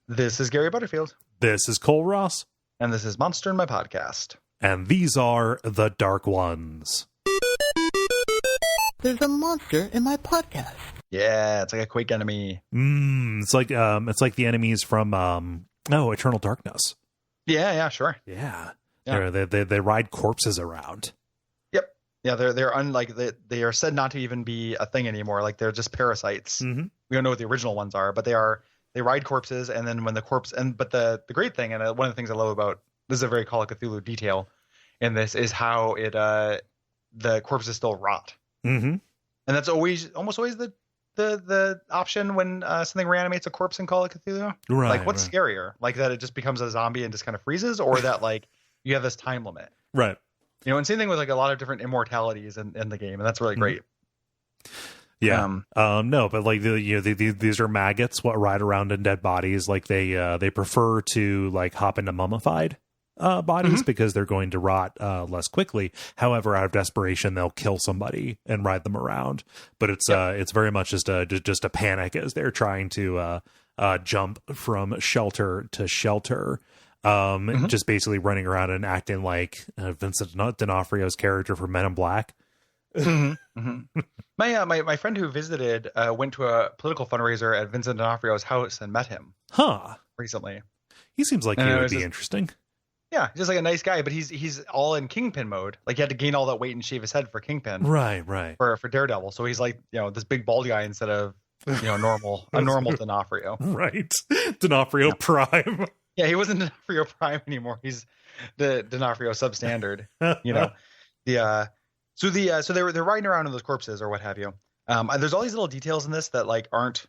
This is Gary Butterfield. This is Cole Ross. And this is Monster in My Podcast. And these are the Dark Ones. There's a monster in my podcast. Yeah, it's like a Quake enemy. It's like the enemies from Eternal Darkness. Yeah, sure. Yeah. They ride corpses around. Yep. Yeah, they are said not to even be a thing anymore. Like they're just parasites. Mm-hmm. We don't know what the original ones are, but they ride corpses, and then when the corpse but the great thing, and one of the things I love about this is a very Call of Cthulhu detail in this, is how the corpses still rot. Mm-hmm. And that's almost always the option when something reanimates a corpse in Call of Cthulhu. Right. Like what's scarier? Like that it just becomes a zombie and just kind of freezes, or that like you have this time limit. Right. You know, and same thing with like a lot of different immortalities in the game, and that's really great. Yeah. No, but like these are maggots what ride around in dead bodies. Like they prefer to like hop into mummified bodies because they're going to rot less quickly. However, out of desperation, they'll kill somebody and ride them around. But it's very much just a panic as they're trying to jump from shelter to shelter. Just basically running around and acting like Vincent D'Onofrio's character from Men in Black. My friend who visited went to a political fundraiser at Vincent D'Onofrio's house and met him. Recently. He seems like he would be interesting. Yeah, just like a nice guy, but he's all in Kingpin mode. Like he had to gain all that weight and shave his head for Kingpin. Right. For Daredevil. So he's like, this big bald guy instead of a normal D'Onofrio. Right. D'Onofrio Prime. Yeah, he wasn't D'Onofrio Prime anymore. He's the D'Onofrio substandard. So they're riding around in those corpses or what have you. There's all these little details in this that like aren't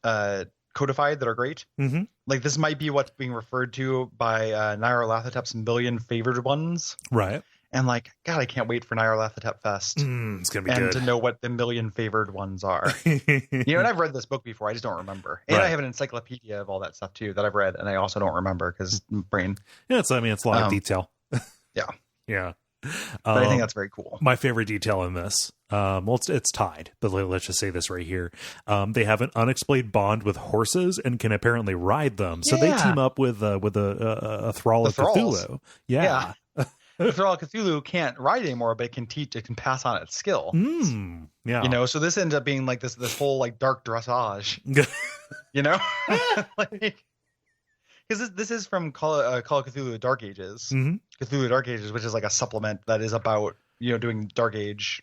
codified that are great. Mm-hmm. Like this might be what's being referred to by Nyarlathotep's million favored ones. Right. And like, God, I can't wait for Nyarlathotep Fest. It's gonna be good. And to know what the million favored ones are. And I've read this book before. I just don't remember. And I have an encyclopedia of all that stuff too that I've read, and I also don't remember because brain. Yeah, it's a lot of detail. Yeah. Yeah. But I think that's very cool. My favorite detail in this, it's tied, but let's just say this right here. They have an unexplained bond with horses and can apparently ride them. So they team up with a thrall of Cthulhu. Yeah. The thrall of Cthulhu can't ride anymore, but it can pass on its skill. Yeah. So this ends up being like this whole like dark dressage. Because this is from Call of Cthulhu Dark Ages. Cthulhu Dark Ages, which is like a supplement that is about, doing Dark Age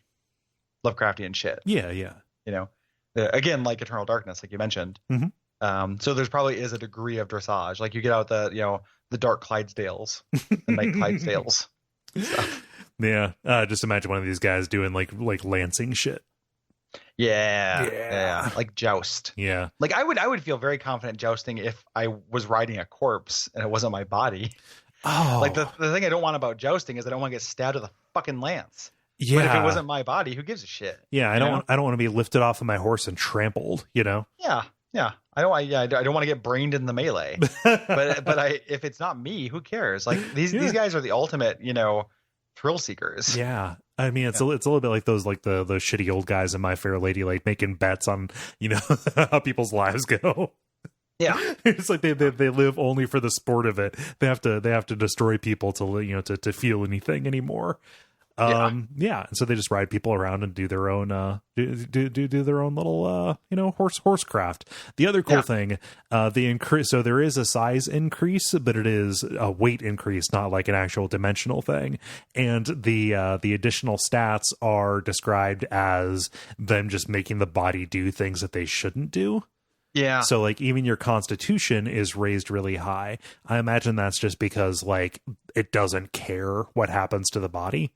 Lovecraftian shit. Yeah. Again, like Eternal Darkness, like you mentioned. So there's probably is a degree of dressage. Like you get out the Dark Clydesdales, the Night Clydesdales. Stuff. Yeah. Just imagine one of these guys doing like lancing shit. Yeah. Like joust. Yeah. Like I would feel very confident jousting if I was riding a corpse and it wasn't my body. Oh. Like the thing I don't want about jousting is I don't want to get stabbed with a fucking lance. Yeah. But if it wasn't my body, who gives a shit? Yeah, I don't want to be lifted off of my horse and trampled, Yeah. I don't want to get brained in the melee. but if it's not me, who cares? Like these guys are the ultimate, thrill seekers. Yeah. I mean, it's a little bit like those shitty old guys in My Fair Lady, like making bets on, how people's lives go. Yeah. It's like they live only for the sport of it. They have to destroy people to feel anything anymore. And so they just ride people around and do their own do their own little horsecraft. The other cool thing, the increase, so there is a size increase, but it is a weight increase, not like an actual dimensional thing. And the additional stats are described as them just making the body do things that they shouldn't do. Yeah. So like even your constitution is raised really high. I imagine that's just because like it doesn't care what happens to the body.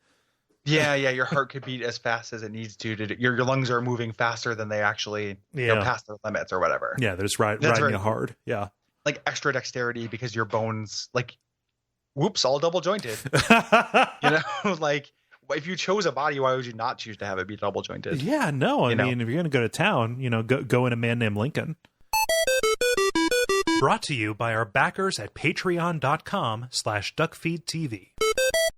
Yeah. Your heart could beat as fast as it needs to your lungs are moving faster than they actually past their limits or whatever. Yeah, they're just riding it hard. Yeah. Like extra dexterity because your bones all double jointed. Like if you chose a body, why would you not choose to have it be double jointed? Yeah, no. I mean, if you're going to go to town, go in A Man Named Lincoln. Brought to you by our backers at patreon.com/Duckfeed.tv.